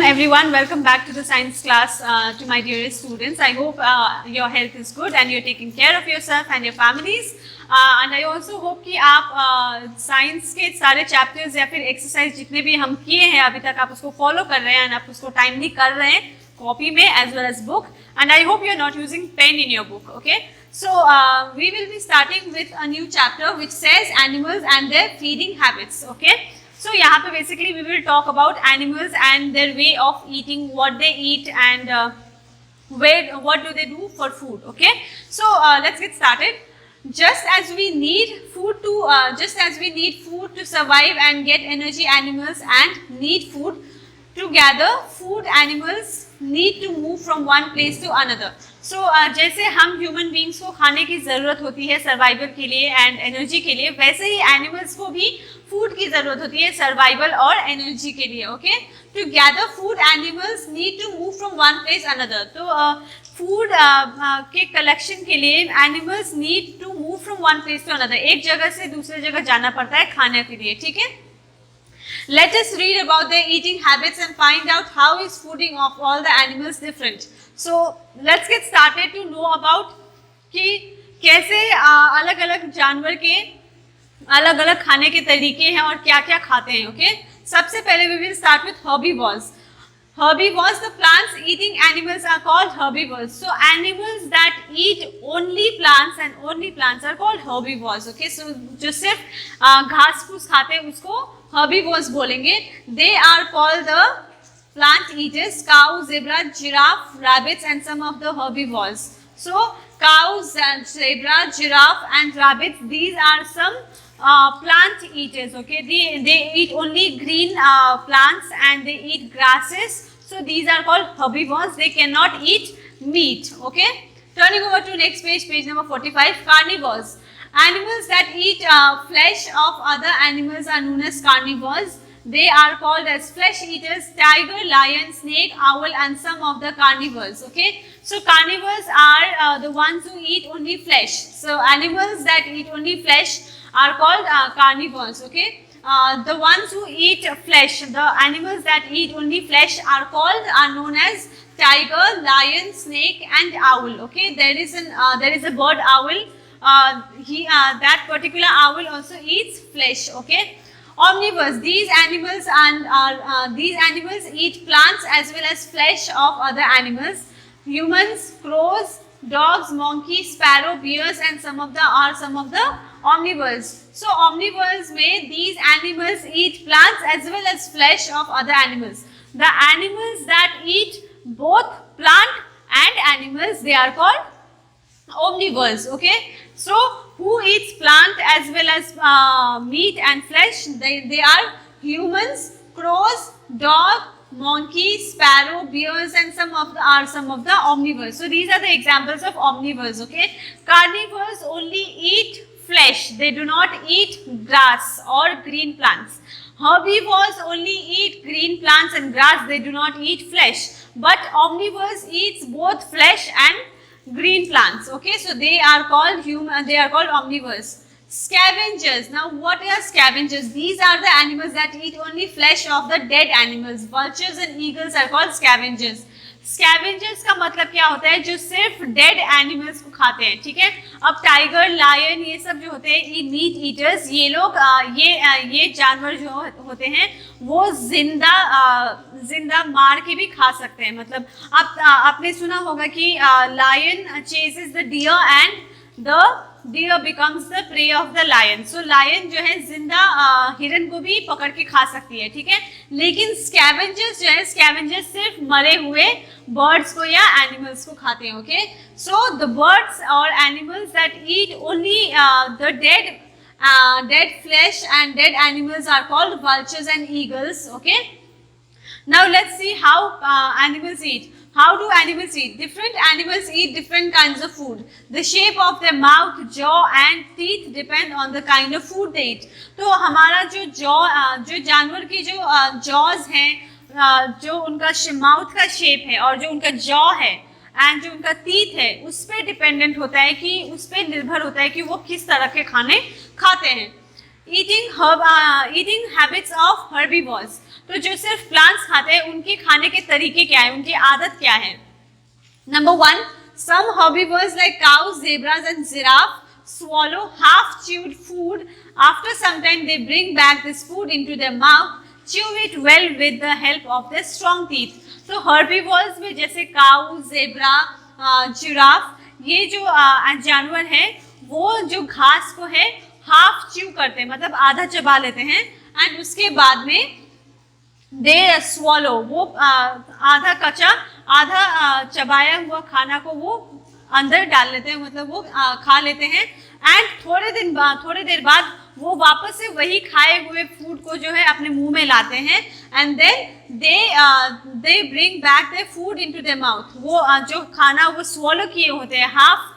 everyone, welcome back to the science class to my dearest students. I hope your health is good and you're taking care of yourself and your families. And I also hope कि आप science के सारे chapters या फिर exercise जितने भी हम किए हैं अभी तक आप उसको follow कर रहे हैं and आप उसको timely कर रहे हैं copy में as well as book. And I hope you're not using pen in your book, okay? So we will be starting with a new chapter which says animals and their feeding habits, okay? So यहाँ पे basically we will talk about animals and their way of eating, what they eat and what do they do for food, okay? So let's get started. Just as we need food to survive and get energy, animals and need food to gather food. Animals need to move from one place to another. So जैसे हम human beings को खाने की ज़रूरत होती है survival के लिए एंड एनर्जी के लिए, वैसे ही एनिमल्स को भी फूड की ज़रूरत होती है सर्वाइवल और एनर्जी के लिए, okay? To gather food animals need to move from one place another. तो फूड के कलेक्शन के लिए animals need to move from one place to another. एक जगह से दूसरी जगह जाना पड़ता है खाने के लिए, ठीक है? Let us read about their eating habits and find out how is fooding of all the animals different. So let's get started to know about कि कैसे अलग अलग जानवर के अलग अलग खाने के तरीके हैं और क्या क्या खाते हैं, ओके? सबसे पहले we will start with herbivores. Herbivores, the plants eating animals are called herbivores. So animals that eat only plants and only plants are called herbivores, okay? So जो सिर्फ घास फूस खाते हैं उसको herbivores बोलेंगे. They are called the plant eaters, cow, zebra, giraffe, rabbits and some of the herbivores. So cows, zebra, giraffe and rabbits, these are some plant eaters, okay? They eat only green plants and they eat grasses. So these are called herbivores. They cannot eat meat, okay? Turning over to next page, page number 45, carnivores. Animals that eat flesh of other animals are known as carnivores. They are called as flesh eaters, tiger, lion, snake, owl and some of the carnivores, okay? So carnivores are the ones who eat only flesh. So animals that eat only flesh are called carnivores, okay? The ones who eat flesh, the animals that eat only flesh are known as tiger, lion, snake and owl, okay? There is a bird owl. That particular owl also eats flesh, okay? Omnivores, these animals eat plants as well as flesh of other animals. Humans, crows, dogs, monkeys, sparrow, bears and some of the omnivores. So omnivores में these animals eat plants as well as flesh of other animals. The animals that eat both plant and animals, they are called omnivores, okay? So who eats plant as well as meat and flesh? They are humans, crows, dog, monkeys, sparrow, bears and some of the omnivores. So these are the examples of omnivores, okay? Carnivores only eat flesh. They do not eat grass or green plants. Herbivores only eat green plants and grass. They do not eat flesh. But omnivores eats both flesh and green plants, okay? So they are called omnivores. Scavengers. Now what are scavengers? These are the animals that eat only flesh of the dead animals. Vultures and eagles are called scavengers. Scavengers का मतलब क्या होता है? जो सिर्फ dead animals को खाते हैं, ठीक है? अब टाइगर, लायन ये सब जो होते हैं मीट ईटर्स, ये लोग ये जानवर जो होते हैं वो जिंदा मार के भी खा सकते हैं. मतलब आपने सुना होगा कि lion chases the deer and the deer becomes the prey of the lion. So lion जो है जिंदा हिरन को भी पकड़ के खा सकती है, ठीक है? लेकिन स्कैवेंजर्स जो है, स्कैवेंजर्स सिर्फ मरे हुए बर्ड्स को या एनिमल्स को खाते हैं, ओके? सो द बर्ड्स और animals that eat only the dead flesh and dead animals are called vultures and eagles, okay? Now let's see how animals eat. How do animals eat? Different animals eat different kinds of food. The shape of their mouth, jaw and teeth depend on the kind of food they eat. तो हमारा जो जानवर की जो jaws हैं, जो उनका mouth का शेप है और जो उनका jaw है एंड जो उनका teeth है, उस पर डिपेंडेंट होता है कि उस पर निर्भर होता है कि वो किस तरह के खाने खाते हैं. Eating habits of herbivores. तो जो सिर्फ प्लांट्स खाते हैं उनके खाने के तरीके क्या है, उनकी आदत क्या है? Number 1, some herbivores like cows, zebras and giraffe swallow half-chewed food. After some time, they bring back this food into their mouth, chew it well with the help of their strong teeth. तो herbivores में जैसे cow, zebra, giraffe, ये जो जानवर है वो जो घास को है हाफ च्यू करते हैं, मतलब आधा चबा लेते हैं, एंड उसके बाद में दे स्वॉलो, वो आधा कच्चा आधा चबाया हुआ खाना को वो अंदर डाल लेते हैं, मतलब वो खा लेते हैं, एंड थोड़े देर बाद वो वापस से वही खाए हुए फूड को जो है अपने मुंह में लाते हैं, and then they bring back the food into their mouth. वो जो खाना वो स्वॉलो किए होते हैं, हाफ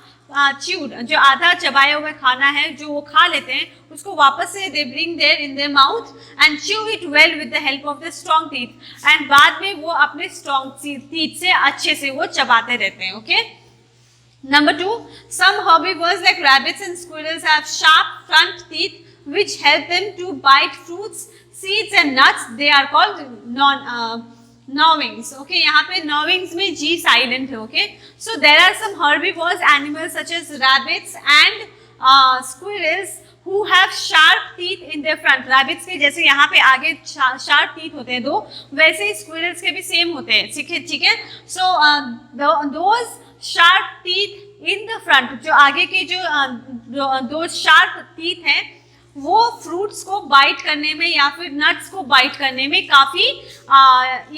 च्यूड, जो आधा चबाया हुआ खाना है जो वो खा लेते हैं, उसको वापस से they bring their in their mouth and chew it well with the help of the strong teeth, and बाद में वो अपने स्ट्रॉन्ग टीथ से अच्छे से वो चबाते रहते हैं। Okay, Number 2, some herbivores like rabbits and squirrels have sharp front teeth which help them to bite fruits, seeds and nuts. They are called gnawings. Okay, यहाँ पे gnawings में G silent है. Okay, so there are some herbivorous animals such as rabbits and squirrels who have sharp teeth in their front. Rabbits के जैसे यहाँ पे आगे sharp teeth होते हैं दो, वैसे ही squirrels के भी same होते हैं, ठीक है? So those sharp teeth in the front, जो आगे के जो दो sharp teeth हैं, वो फ्रूट्स को बाइट करने में या फिर नट्स को बाइट करने में काफ़ी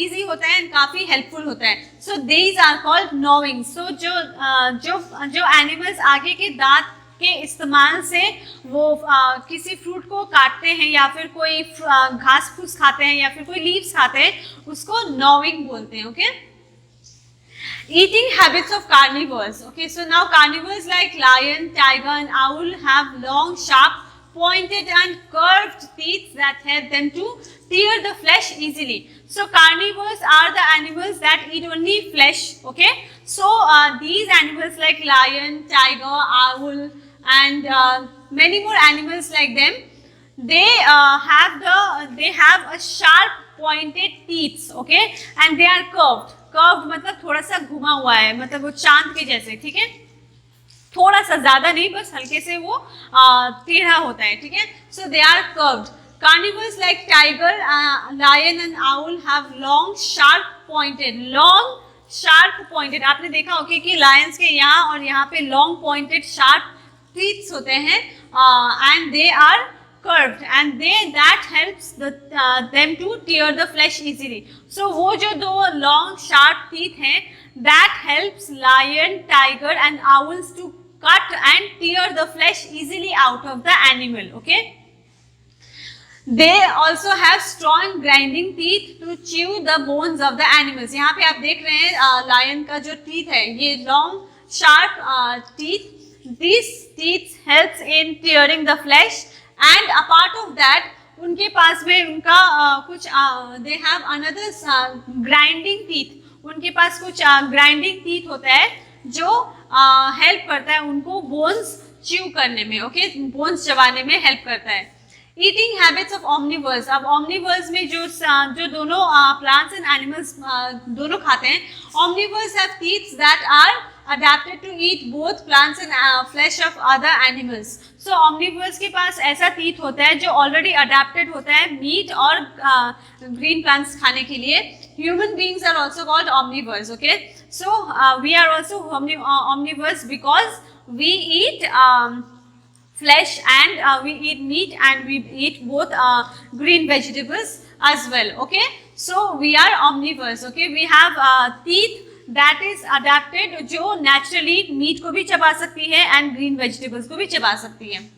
इजी होता है एंड काफ़ी हेल्पफुल होता है। So these are called knowings. सो जो एनिमल्स आगे के दांत के इस्तेमाल से वो किसी फ्रूट को काटते हैं या फिर कोई घास फूस खाते हैं या फिर कोई लीव्स खाते हैं, उसको नॉविंग बोलते हैं। Okay, Eating habits of carnivores. Okay, so now carnivores like lion, tiger and owl have long, sharp, pointed and curved teeth that help them to tear the flesh easily. So carnivores are the animals that eat only flesh. Okay, so these animals like lion, tiger, owl and many more animals like them, they have a sharp pointed teeth. Okay, and they are curved. Curve मतलब थोड़ा सा घुमा हुआ है, मतलब वो चांद के जैसे, ठीक है, थोड़ा सा, ज्यादा नहीं, बस हल्के से वो टेढ़ा होता है, ठीक है। So they are curved. Carnivores like tiger, lion and owl have long sharp pointed, आपने देखा होगा कि लायंस के यहाँ और यहाँ पे लॉन्ग पॉइंटेड शार्प टीथ्स होते हैं, and they are curved and that helps them to tear the flesh easily. So वो जो दो long sharp teeth हैं, that helps lion, tiger and owls to cut and tear the flesh easily out of the animal. Okay, they also have strong grinding teeth to chew the bones of the animals. यहाँ पे आप देख रहे हैं lion का जो teeth है, ये long sharp teeth, these teeth helps in tearing the flesh. And apart of that, उनके पास में उनका कुछ they have another grinding teeth. उनके पास कुछ grinding teeth होता है जो हेल्प करता है उनको bones chew करने में, okay, bones चबाने में हेल्प करता है। Eating habits of omnivores. अब omnivores में जो दोनों plants and animals दोनों खाते हैं, omnivores have teeth that are adapted to eat both plants and flesh of other animals. So omnivores के पास ऐसा teeth होता है जो already adapted होता है meat और green plants खाने के लिए। Human beings are also called omnivores. Okay, so we are also omnivores because we eat flesh and we eat meat and we eat both green vegetables as well. Okay, so we are omnivores. Okay, we have teeth that is adapted, जो naturally meat को भी चबा सकती है and green vegetables को भी चबा सकती है।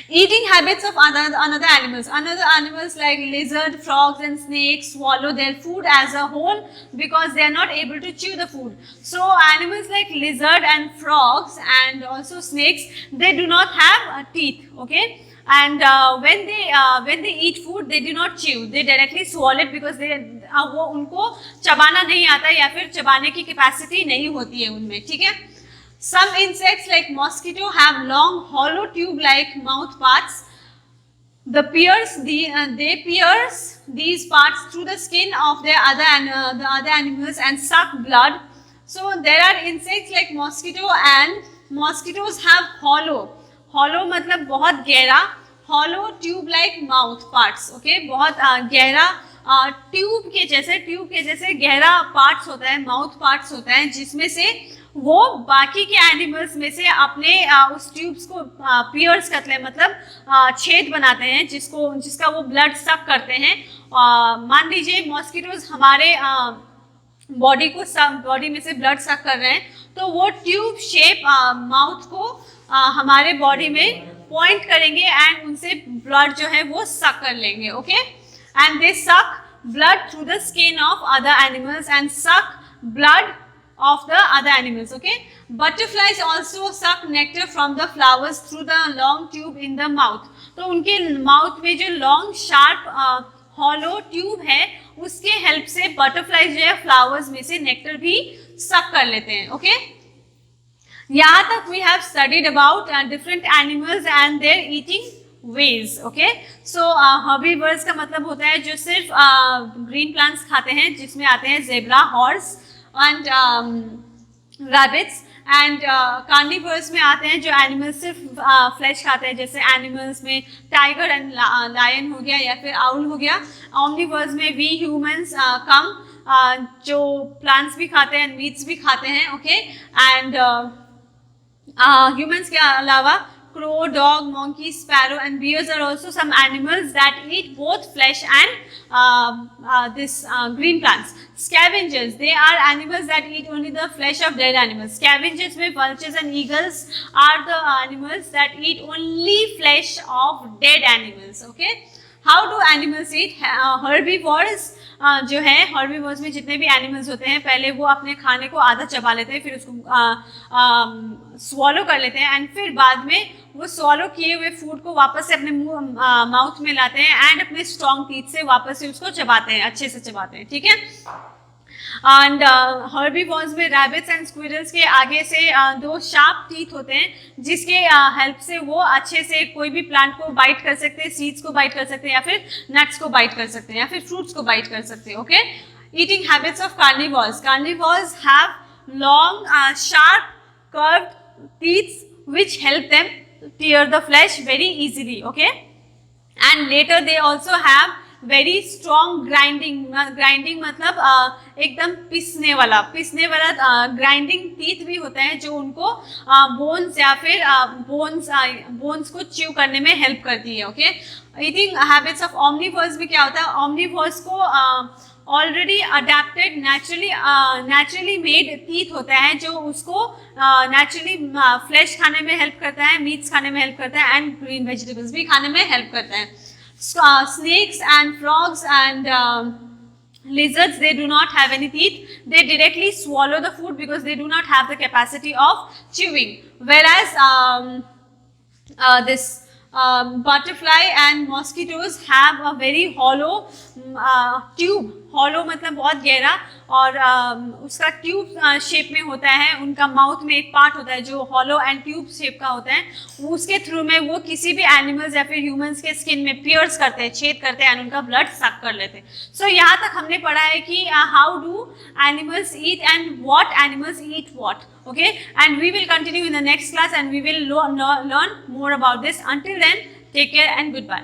Eating habits of another animals like lizard, frogs and snakes swallow their food as a whole because they are not able to chew the food. So animals like lizard and frogs and also snakes, they do not have teeth. Okay, and when they eat food, they do not chew, they directly swallow it because वो उनको चबाना नहीं आता या फिर चबाने की capacity नहीं होती है उनमें, ठीक है। Some insects like mosquito have long hollow tube like mouth parts. They pierce these parts through the skin of the other animals and suck blood. So there are insects like mosquito, and mosquitoes have hollow मतलब बहुत गहरा, hollow tube like mouth parts. Okay, बहुत गहरा tube के जैसे गहरा parts होता है, माउथ पार्ट्स होता है, जिसमें से वो बाकी के एनिमल्स में से अपने उस ट्यूब्स को पियर्स करते हैं, मतलब छेद बनाते हैं, जिसका वो ब्लड सक करते हैं. मान लीजिए मॉस्किटोज हमारे बॉडी में से ब्लड सक कर रहे हैं, तो वो ट्यूब शेप माउथ को हमारे बॉडी में पॉइंट करेंगे एंड उनसे ब्लड जो है वो सक कर लेंगे. ओके, एंड दे सक blood through the skin of other animals and सक blood of the other animals. Okay, butterflies also suck nectar from the flowers through the long tube in the mouth. तो उनके mouth में जो long sharp hollow tube है, उसके help से butterflies जो है फ्लावर्स में से नेक्टर भी सक कर लेते हैं. ओके, यहाँ तक we have studied about different animals and their eating ways. Okay, so herbivores का मतलब होता है जो सिर्फ ग्रीन प्लांट्स खाते हैं, जिसमें आते हैं zebra, horse and rabbits, and carnivores में आते हैं जो एनिमल्स सिर्फ फ्लैश खाते हैं, जैसे एनिमल्स में टाइगर एंड लायन हो गया या फिर आउल हो गया. ऑमनिवर्स में वी ह्यूमंस कम जो प्लांट्स भी खाते हैं, मीट्स भी खाते हैं. ओके, एंड ह्यूमंस के अलावा crow, dog, monkey, sparrow and bears are also some animals that eat both flesh and this green plants. Scavengers, they are animals that eat only the flesh of dead animals. Scavengers में vultures and eagles are the animals that eat only flesh of dead animals. Okay, how do animals eat? Herbivores जो है, herbivores में जितने भी animals होते हैं, पहले वो अपने खाने को आधा चबा लेते हैं, फिर उसको स्वॉलो कर लेते हैं, एंड फिर बाद में वो स्वॉलो किए हुए फूड को वापस से अपने माउथ में लाते हैं एंड अपने स्ट्रॉन्ग टीथ से वापस से उसको चबाते हैं, अच्छे से चबाते हैं. ठीक है, एंड हर्बीवर्स में रैबिट्स एंड स्क्विरल्स के आगे से दो शार्प टीथ होते हैं, जिसके हेल्प से वो अच्छे से कोई भी प्लांट को बाइट कर सकते हैं, सीड्स को बाइट कर सकते हैं, या फिर नट्स को बाइट कर सकते हैं, या फिर फ्रूट्स को बाइट कर सकते हैं. Okay, eating habits of carnivores. Carnivores have long sharp curved teeths which help them tear the flesh very easily. Okay, and later they also have very strong grinding मतलब एकदम पिसने वाला ग्राइंडिंग टीथ भी होता है, जो उनको बोन्स या फिर बोन्स को च्यू करने में हेल्प करती है. Okay, eating habits of omnivores में क्या होता है? ऑमनिवर्स को already adapted naturally made teeth होता है, जो उसको नेचुरली फ्लैश खाने में हेल्प करता है, मीट्स खाने में हेल्प करता है, एंड ग्रीन वेजिटेबल्स भी खाने में हेल्प करता है. Snakes and frogs and lizards, they do not have any teeth. They directly swallow the food because they do not have the capacity of chewing. Whereas this butterfly and mosquitoes have a very hollow tube. Hollow मतलब बहुत गहरा, और उसका tube shape में होता है. उनका mouth में एक पार्ट होता है जो हॉलो एंड ट्यूब शेप का होता है, उसके थ्रू में वो किसी भी एनिमल्स या फिर ह्यूमंस के स्किन में पियर्स करते हैं, छेद करते हैं, एंड उनका ब्लड सक कर लेते हैं. सो यहाँ तक हमने पढ़ा है कि how do animals eat and what animals eat what. Okay, and we will continue in the next class, and we will learn more about this. Until then, take care and goodbye.